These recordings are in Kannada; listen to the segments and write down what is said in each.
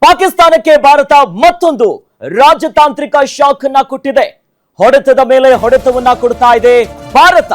ಪಾಕಿಸ್ತಾನಕ್ಕೆ ಭಾರತ ಮತ್ತೊಂದು ರಾಜತಾಂತ್ರಿಕ ಶಾಕ್ ಅನ್ನ ಕೊಟ್ಟಿದೆ. ಹೊಡೆತದ ಮೇಲೆ ಹೊಡೆತವನ್ನ ಕೊಡ್ತಾ ಇದೆ ಭಾರತ.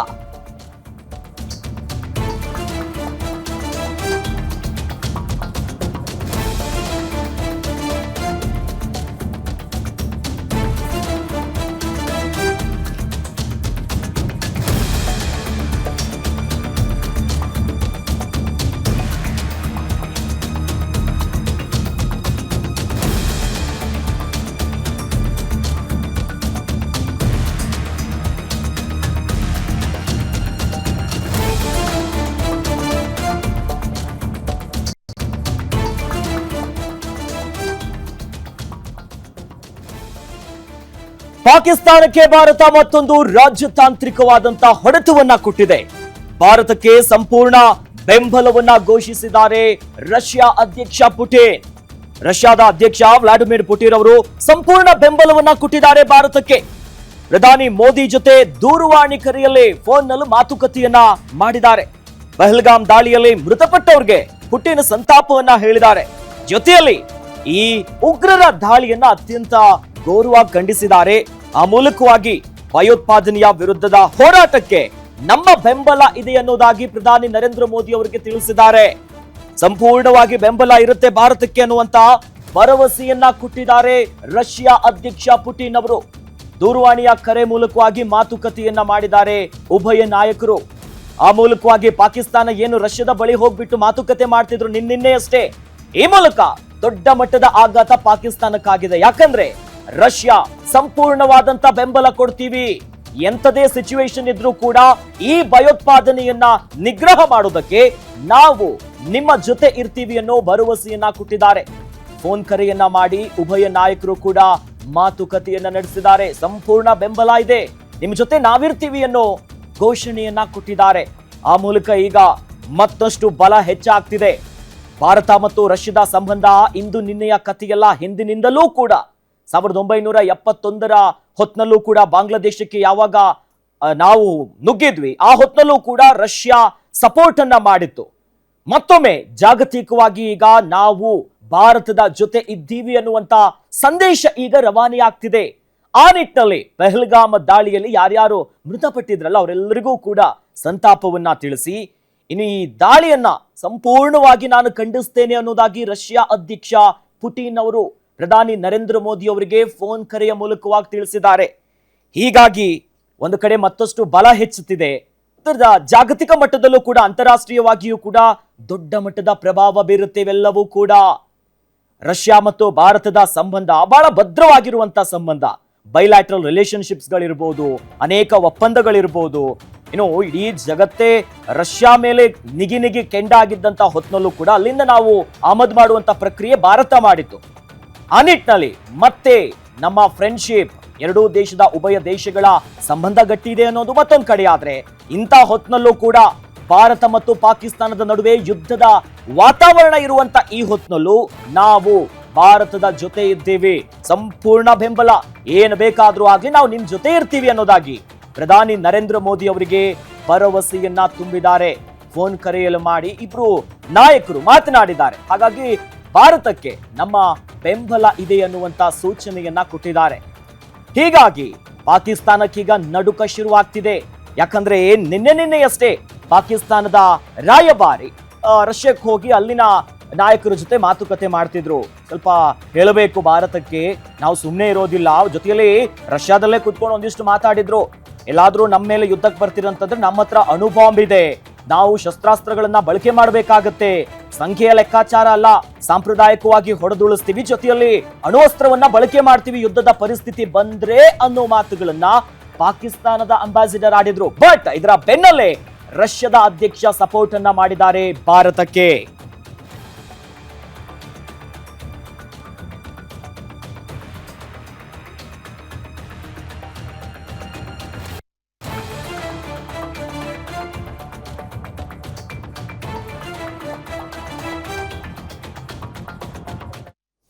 ಪಾಕಿಸ್ತಾನಕ್ಕೆ ಭಾರತ ಮತ್ತೊಂದು ರಾಜತಾಂತ್ರಿಕವಾದಂತಹ ಹೊಡೆತವನ್ನ ಕೊಟ್ಟಿದೆ. ಭಾರತಕ್ಕೆ ಸಂಪೂರ್ಣ ಬೆಂಬಲವನ್ನ ಘೋಷಿಸಿದ್ದಾರೆ ರಷ್ಯಾ ಅಧ್ಯಕ್ಷ ಪುಟಿನ್. ರಷ್ಯಾದ ಅಧ್ಯಕ್ಷ ವ್ಲಾಡಿಮಿರ್ ಪುಟಿನ್ ಅವರು ಸಂಪೂರ್ಣ ಬೆಂಬಲವನ್ನ ಕೊಟ್ಟಿದ್ದಾರೆ ಭಾರತಕ್ಕೆ. ಪ್ರಧಾನಿ ಮೋದಿ ಜೊತೆ ದೂರವಾಣಿ ಕರೆಯಲ್ಲಿ ಫೋನ್ನಲ್ಲಿ ಮಾತುಕತೆಯನ್ನ ಮಾಡಿದ್ದಾರೆ. ಪಹಲ್ಗಾಮ್ ದಾಳಿಯಲ್ಲಿ ಮೃತಪಟ್ಟವರಿಗೆ ಪುಟಿನ್ ಸಂತಾಪವನ್ನ ಹೇಳಿದ್ದಾರೆ. ಜೊತೆಯಲ್ಲಿ ಈ ಉಗ್ರರ ದಾಳಿಯನ್ನ ಅತ್ಯಂತ ಗೌರವವಾಗಿ ಖಂಡಿಸಿದ್ದಾರೆ. ಆ ಮೂಲಕವಾಗಿ ಭಯೋತ್ಪಾದನೆಯ ವಿರುದ್ಧದ ಹೋರಾಟಕ್ಕೆ ನಮ್ಮ ಬೆಂಬಲ ಇದೆ ಅನ್ನೋದಾಗಿ ಪ್ರಧಾನಿ ನರೇಂದ್ರ ಮೋದಿ ಅವರಿಗೆ ತಿಳಿಸಿದ್ದಾರೆ. ಸಂಪೂರ್ಣವಾಗಿ ಬೆಂಬಲ ಇರುತ್ತೆ ಭಾರತಕ್ಕೆ ಅನ್ನುವಂತ ಭರವಸೆಯನ್ನ ಕೊಟ್ಟಿದ್ದಾರೆ ರಷ್ಯಾ ಅಧ್ಯಕ್ಷ ಪುಟಿನ್ ಅವರು. ದೂರವಾಣಿಯ ಕರೆ ಮೂಲಕವಾಗಿ ಮಾತುಕತೆಯನ್ನ ಮಾಡಿದ್ದಾರೆ ಉಭಯ ನಾಯಕರು. ಆ ಮೂಲಕವಾಗಿ ಪಾಕಿಸ್ತಾನ ಏನು ರಷ್ಯಾದ ಬಳಿ ಹೋಗ್ಬಿಟ್ಟು ಮಾತುಕತೆ ಮಾಡ್ತಿದ್ರು ನಿನ್ನೆ ಅಷ್ಟೇ, ಈ ಮೂಲಕ ದೊಡ್ಡ ಮಟ್ಟದ ಆಘಾತ ಪಾಕಿಸ್ತಾನಕ್ಕಾಗಿದೆ. ಯಾಕಂದ್ರೆ ರಷ್ಯಾ ಸಂಪೂರ್ಣವಾದಂತ ಬೆಂಬಲ ಕೊಡ್ತೀವಿ, ಎಂತದೇ ಸಿಚುವೇಶನ್ ಇದ್ರೂ ಕೂಡ ಈ ಭಯೋತ್ಪಾದನೆಯನ್ನ ನಿಗ್ರಹ ಮಾಡೋದಕ್ಕೆ ನಾವು ನಿಮ್ಮ ಜೊತೆ ಇರ್ತೀವಿ ಅನ್ನೋ ಭರವಸೆಯನ್ನ ಕೊಟ್ಟಿದ್ದಾರೆ. ಫೋನ್ ಕರೆಯನ್ನ ಮಾಡಿ ಉಭಯ ನಾಯಕರು ಕೂಡ ಮಾತುಕತೆಯನ್ನ ನಡೆಸಿದ್ದಾರೆ. ಸಂಪೂರ್ಣ ಬೆಂಬಲ ಇದೆ, ನಿಮ್ ಜೊತೆ ನಾವಿರ್ತೀವಿ ಅನ್ನೋ ಘೋಷಣೆಯನ್ನ ಕೊಟ್ಟಿದ್ದಾರೆ. ಆ ಮೂಲಕ ಈಗ ಮತ್ತಷ್ಟು ಬಲ ಹೆಚ್ಚಾಗ್ತಿದೆ. ಭಾರತ ಮತ್ತು ರಷ್ಯಾದ ಸಂಬಂಧ ಇಂದು ನಿನ್ನೆಯ ಕಥೆಯಲ್ಲ, ಹಿಂದಿನಿಂದಲೂ ಕೂಡ 1971 ಹೊತ್ನಲ್ಲೂ ಕೂಡ ಬಾಂಗ್ಲಾದೇಶಕ್ಕೆ ಯಾವಾಗ ನಾವು ನುಗ್ಗಿದ್ವಿ, ಆ ಹೊತ್ನಲ್ಲೂ ಕೂಡ ರಷ್ಯಾ ಸಪೋರ್ಟ್ ಅನ್ನ ಮಾಡಿತ್ತು. ಮತ್ತೊಮ್ಮೆ ಜಾಗತಿಕವಾಗಿ ಈಗ ನಾವು ಭಾರತದ ಜೊತೆ ಇದ್ದೀವಿ ಅನ್ನುವಂತ ಸಂದೇಶ ಈಗ ರವಾನೆ ಆಗ್ತಿದೆ. ಆ ನಿಟ್ಟಿನಲ್ಲಿ ಪಹಲ್ಗಾಮ್ ದಾಳಿಯಲ್ಲಿ ಯಾರ್ಯಾರು ಮೃತಪಟ್ಟಿದ್ರಲ್ಲ ಅವರೆಲ್ಲರಿಗೂ ಕೂಡ ಸಂತಾಪವನ್ನ ತಿಳಿಸಿ, ಇನ್ನು ಈ ದಾಳಿಯನ್ನ ಸಂಪೂರ್ಣವಾಗಿ ನಾನು ಖಂಡಿಸ್ತೇನೆ ಅನ್ನೋದಾಗಿ ರಷ್ಯಾ ಅಧ್ಯಕ್ಷ ಪುಟಿನ್ ಅವರು ಪ್ರಧಾನಿ ನರೇಂದ್ರ ಮೋದಿ ಅವರಿಗೆ ಫೋನ್ ಕರೆಯ ಮೂಲಕವಾಗಿ ತಿಳಿಸಿದ್ದಾರೆ. ಹೀಗಾಗಿ ಒಂದು ಕಡೆ ಮತ್ತಷ್ಟು ಬಲ ಹೆಚ್ಚುತ್ತಿದೆ. ಜಾಗತಿಕ ಮಟ್ಟದಲ್ಲೂ ಕೂಡ ಅಂತಾರಾಷ್ಟ್ರೀಯವಾಗಿಯೂ ಕೂಡ ದೊಡ್ಡ ಮಟ್ಟದ ಪ್ರಭಾವ ಬೀರುತ್ತೇವೆಲ್ಲವೂ ಕೂಡ. ರಷ್ಯಾ ಮತ್ತು ಭಾರತದ ಸಂಬಂಧ ಬಹಳ ಭದ್ರವಾಗಿರುವಂತಹ ಸಂಬಂಧ. ಬೈಲ್ಯಾಟ್ರಲ್ ರಿಲೇಶನ್ಶಿಪ್ಸ್ ಗಳಿರ್ಬೋದು, ಅನೇಕ ಒಪ್ಪಂದಗಳಿರ್ಬೋದು. ಇನ್ನು ಇಡೀ ಜಗತ್ತೇ ರಷ್ಯಾ ಮೇಲೆ ನಿಗಿ ಕೆಂಡಾಗಿದ್ದಂತ ಹೊತ್ನಲ್ಲೂ ಕೂಡ ಅಲ್ಲಿಂದ ನಾವು ಆಮದು ಮಾಡುವಂತ ಪ್ರಕ್ರಿಯೆ ಭಾರತ ಮಾಡಿತ್ತು. ಆ ನಿಟ್ಟಿನಲ್ಲಿ ಮತ್ತೆ ನಮ್ಮ ಫ್ರೆಂಡ್ಶಿಪ್, ಎರಡೂ ದೇಶದ ಉಭಯ ದೇಶಗಳ ಸಂಬಂಧ ಗಟ್ಟಿದೆ ಅನ್ನೋದು ಮತ್ತೊಂದು ಕಡೆ. ಆದ್ರೆ ಇಂಥ ಹೊತ್ನಲ್ಲೂ ಕೂಡ ಭಾರತ ಮತ್ತು ಪಾಕಿಸ್ತಾನದ ನಡುವೆ ಯುದ್ಧದ ವಾತಾವರಣ ಇರುವಂತ ಈ ಹೊತ್ನಲ್ಲೂ ನಾವು ಭಾರತದ ಜೊತೆ ಇದ್ದೀವಿ, ಸಂಪೂರ್ಣ ಬೆಂಬಲ, ಏನು ಬೇಕಾದ್ರೂ ಆಗ್ಲಿ ನಾವು ನಿಮ್ ಜೊತೆ ಇರ್ತೀವಿ ಅನ್ನೋದಾಗಿ ಪ್ರಧಾನಿ ನರೇಂದ್ರ ಮೋದಿ ಅವರಿಗೆ ಭರವಸೆಯನ್ನ ತುಂಬಿದ್ದಾರೆ. ಫೋನ್ ಕರೆಯಲು ಮಾಡಿ ಇಬ್ರು ನಾಯಕರು ಮಾತನಾಡಿದ್ದಾರೆ. ಹಾಗಾಗಿ ಭಾರತಕ್ಕೆ ನಮ್ಮ ಬೆಂಬಲ ಇದೆ ಅನ್ನುವಂತ ಸೂಚನೆಯನ್ನ ಕೊಟ್ಟಿದ್ದಾರೆ. ಹೀಗಾಗಿ ಪಾಕಿಸ್ತಾನಕ್ಕೀಗ ನಡುಕ ಶುರುವಾಗ್ತಿದೆ. ಯಾಕಂದ್ರೆ ನಿನ್ನೆಯಷ್ಟೇ ಪಾಕಿಸ್ತಾನದ ರಾಯಭಾರಿ ರಷ್ಯಾಕ್ಕೆ ಹೋಗಿ ಅಲ್ಲಿನ ನಾಯಕರ ಜೊತೆ ಮಾತುಕತೆ ಮಾಡ್ತಿದ್ರು. ಸ್ವಲ್ಪ ಹೇಳಬೇಕು ಭಾರತಕ್ಕೆ, ನಾವು ಸುಮ್ಮನೆ ಇರೋದಿಲ್ಲ, ಜೊತೆಯಲ್ಲಿ ರಷ್ಯಾದಲ್ಲೇ ಕುತ್ಕೊಂಡು ಒಂದಿಷ್ಟು ಮಾತಾಡಿದ್ರು. ಎಲ್ಲಾದ್ರೂ ನಮ್ಮ ಮೇಲೆ ಯುದ್ಧಕ್ಕೆ ಬರ್ತಿರಂತಂದ್ರೆ ನಮ್ಮ ಹತ್ರ ಅಣು ಬಾಂಬ್ ಇದೆ, ನಾವು ಶಸ್ತ್ರಾಸ್ತ್ರಗಳನ್ನ ಬಳಕೆ ಮಾಡಬೇಕಾಗತ್ತೆ, ಸಂಖ್ಯೆಯ ಲೆಕ್ಕಾಚಾರ ಅಲ್ಲ, ಸಾಂಪ್ರದಾಯಿಕವಾಗಿ ಹೊಡೆದುಳಿಸ್ತೀವಿ, ಜೊತೆಯಲ್ಲಿ ಅಣುವಸ್ತ್ರವನ್ನ ಬಳಕೆ ಮಾಡ್ತೀವಿ ಯುದ್ಧದ ಪರಿಸ್ಥಿತಿ ಬಂದ್ರೆ ಅನ್ನೋ ಮಾತುಗಳನ್ನ ಪಾಕಿಸ್ತಾನದ ಅಂಬಾಸಿಡರ್ ಆಡಿದ್ರು. ಬಟ್ ಇದರ ಬೆನ್ನಲ್ಲೇ ರಷ್ಯಾದ ಅಧ್ಯಕ್ಷ ಸಪೋರ್ಟ್ ಅನ್ನ ಮಾಡಿದ್ದಾರೆ ಭಾರತಕ್ಕೆ.